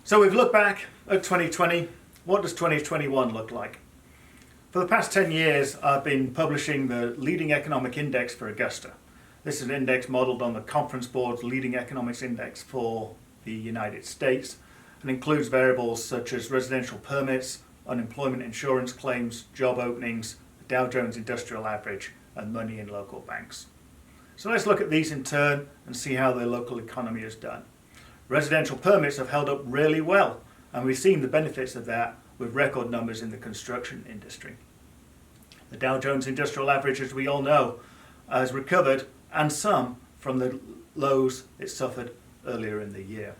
So we've looked back at 2020. What does 2021 look like? For the past 10 years, I've been publishing the Leading Economic Index for Augusta. This is an index modeled on the Conference Board's Leading Economics Index for the United States and includes variables such as residential permits, unemployment insurance claims, job openings, the Dow Jones Industrial Average, and money in local banks. So let's look at these in turn and see how the local economy has done. Residential permits have held up really well, and we've seen the benefits of that with record numbers in the construction industry. The Dow Jones Industrial Average, as we all know, has recovered, and some from the lows it suffered earlier in the year.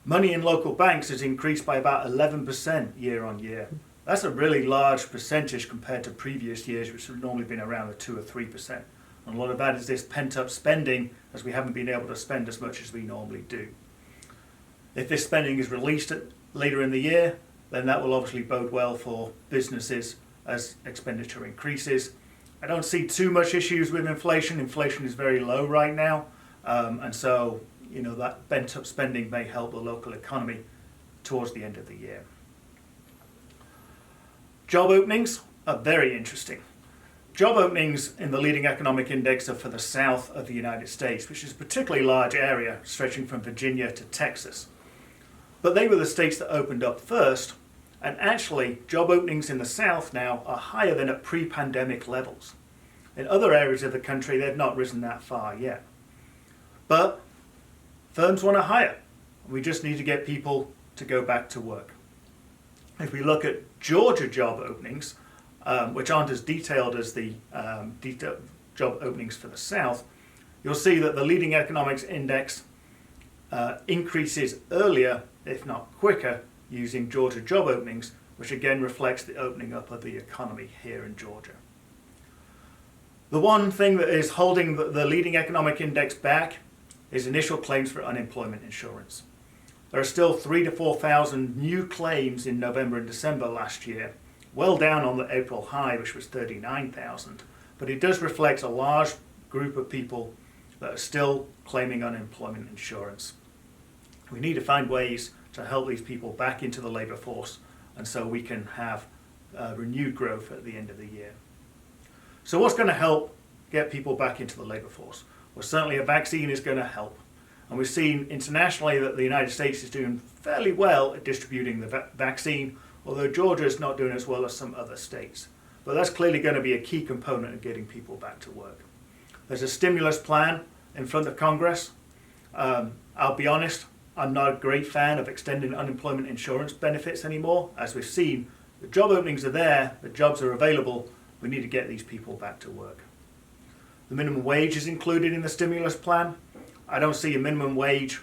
Money in local banks has increased by about 11% year on year. That's a really large percentage compared to previous years, which have normally been around the 2 or 3%. And a lot of that is this pent-up spending, as we haven't been able to spend as much as we normally do. If this spending is released later in the year, then that will obviously bode well for businesses as expenditure increases. I don't see too much issues with inflation. Inflation is very low right now, and so that pent-up spending may help the local economy towards the end of the year. Job openings are very interesting. Job openings in the leading economic index are for the south of the United States, which is a particularly large area stretching from Virginia to Texas. But they were the states that opened up first, and actually job openings in the south now are higher than at pre-pandemic levels. In other areas of the country, they've not risen that far yet. But firms want to hire. We just need to get people to go back to work. If we look at Georgia job openings, which aren't as detailed as the job openings for the South, you'll see that the leading economics index increases earlier, if not quicker, using Georgia job openings, which again reflects the opening up of the economy here in Georgia. The one thing that is holding the leading economic index back is initial claims for unemployment insurance. There are still 3,000 to 4,000 new claims in November and December last year, well down on the April high, which was 39,000, but it does reflect a large group of people that are still claiming unemployment insurance. We need to find ways to help these people back into the labour force, and so we can have renewed growth at the end of the year. So what's going to help get people back into the labour force? Well, certainly a vaccine is going to help. And we've seen internationally that the United States is doing fairly well at distributing the vaccine, although Georgia is not doing as well as some other states. But that's clearly going to be a key component of getting people back to work. There's a stimulus plan in front of Congress. I'll be honest, I'm not a great fan of extending unemployment insurance benefits anymore. As we've seen, the job openings are there, the jobs are available, we need to get these people back to work. The minimum wage is included in the stimulus plan. I don't see a minimum wage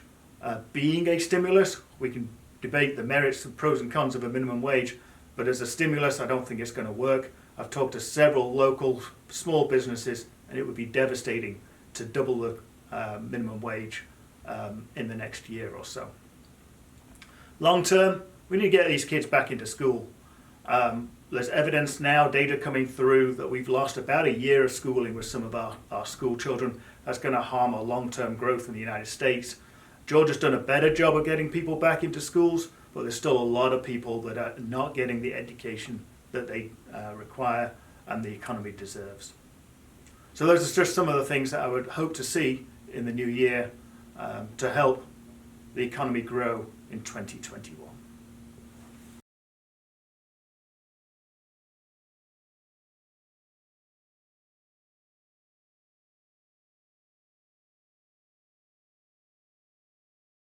being a stimulus. We can debate the merits and pros and cons of a minimum wage, but as a stimulus, I don't think it's going to work. I've talked to several local small businesses, and it would be devastating to double the minimum wage in the next year or so. Long term, we need to get these kids back into school. There's evidence now, data coming through, that we've lost about a year of schooling with some of our school children. That's going to harm our long-term growth in the United States. Georgia's done a better job of getting people back into schools, but there's still a lot of people that are not getting the education that they require and the economy deserves. So those are just some of the things that I would hope to see in the new year to help the economy grow in 2021.